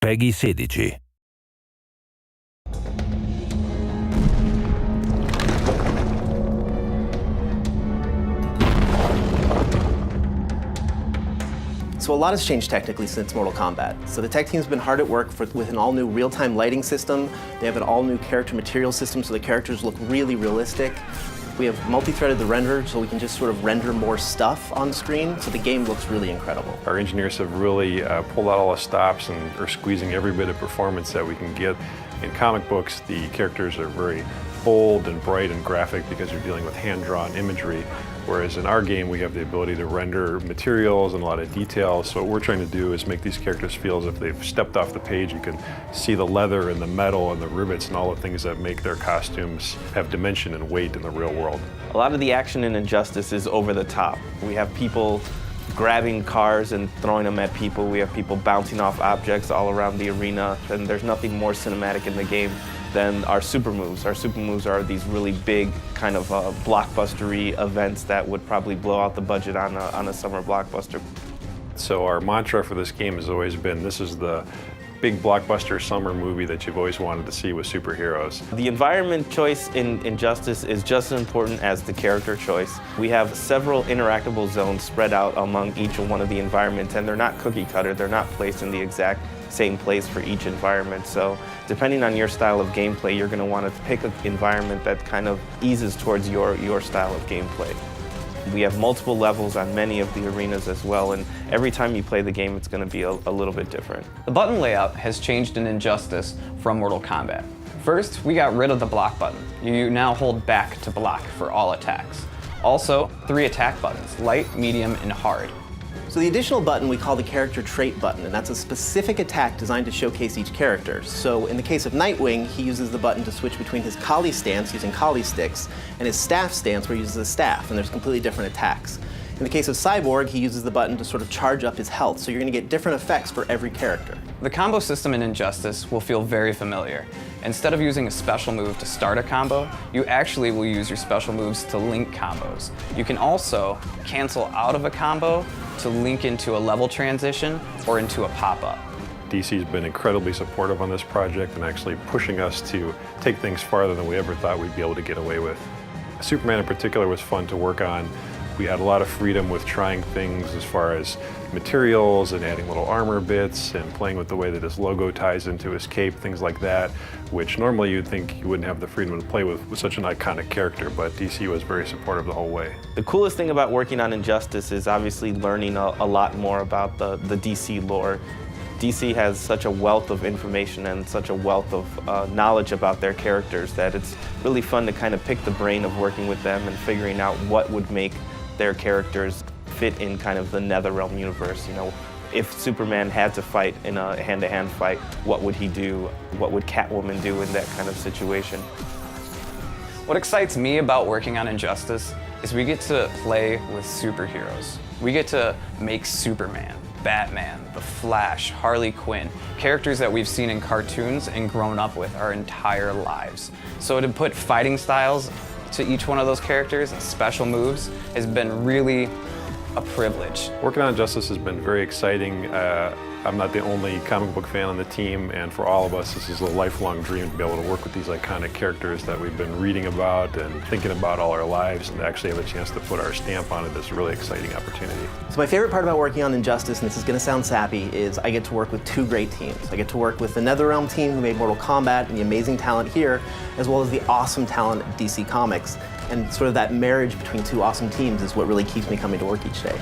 PEGI 16. So a lot has changed technically since Mortal Kombat. So the tech team's been hard at work with an all-new real-time lighting system. They have an all-new character material system, so the characters look really realistic. We have multi-threaded the renderer, so we can just sort of render more stuff on screen, so the game looks really incredible. Our engineers have really pulled out all the stops and are squeezing every bit of performance that we can get. In comic books, the characters are very bold and bright and graphic because you're dealing with hand-drawn imagery, whereas in our game we have the ability to render materials and a lot of details. So what we're trying to do is make these characters feel as if they've stepped off the page. You can see the leather and the metal and the rivets and all the things that make their costumes have dimension and weight in the real world. A lot of the action in Injustice is over the top. We have people grabbing cars and throwing them at people. We have people bouncing off objects all around the arena, and there's nothing more cinematic in the game than our super moves. Our super moves are these really big kind of blockbustery events that would probably blow out the budget on a summer blockbuster. So our mantra for this game has always been, this is the big blockbuster summer movie that you've always wanted to see with superheroes. The environment choice in Injustice is just as important as the character choice. We have several interactable zones spread out among each one of the environments, and they're not cookie cutter, they're not placed in the exact same place for each environment. So depending on your style of gameplay, you're going to want to pick an environment that kind of eases towards your style of gameplay. We have multiple levels on many of the arenas as well, and every time you play the game, it's going to be a little bit different. The button layout has changed in Injustice from Mortal Kombat. First, we got rid of the block button. You now hold back to block for all attacks. Also, 3 attack buttons, light, medium, and hard. So the additional button we call the character trait button, and that's a specific attack designed to showcase each character. So in the case of Nightwing, he uses the button to switch between his Kali stance using Kali sticks and his staff stance where he uses a staff, and there's completely different attacks. In the case of Cyborg, he uses the button to sort of charge up his health, so you're going to get different effects for every character. The combo system in Injustice will feel very familiar. Instead of using a special move to start a combo, you actually will use your special moves to link combos. You can also cancel out of a combo to link into a level transition or into a pop-up. DC's been incredibly supportive on this project and actually pushing us to take things farther than we ever thought we'd be able to get away with. Superman in particular was fun to work on. We had a lot of freedom with trying things as far as materials and adding little armor bits and playing with the way that his logo ties into his cape, things like that, which normally you'd think you wouldn't have the freedom to play with such an iconic character, but DC was very supportive the whole way. The coolest thing about working on Injustice is obviously learning a lot more about the DC lore. DC has such a wealth of information and such a wealth of knowledge about their characters that it's really fun to kind of pick the brain of working with them and figuring out what would make their characters fit in kind of the NetherRealm universe. You know, if Superman had to fight in a hand-to-hand fight, what would he do? What would Catwoman do in that kind of situation? What excites me about working on Injustice is we get to play with superheroes. We get to make Superman, Batman, The Flash, Harley Quinn, characters that we've seen in cartoons and grown up with our entire lives. So to put fighting styles to each one of those characters and special moves has been really a privilege. Working on Injustice has been very exciting. I'm not the only comic book fan on the team, and for all of us, this is a lifelong dream to be able to work with these iconic characters that we've been reading about and thinking about all our lives, and to actually have a chance to put our stamp on it is a really exciting opportunity. So my favorite part about working on Injustice, and this is going to sound sappy, is I get to work with 2 great teams. I get to work with the NetherRealm team who made Mortal Kombat and the amazing talent here, as well as the awesome talent at DC Comics. And sort of that marriage between 2 awesome teams is what really keeps me coming to work each day.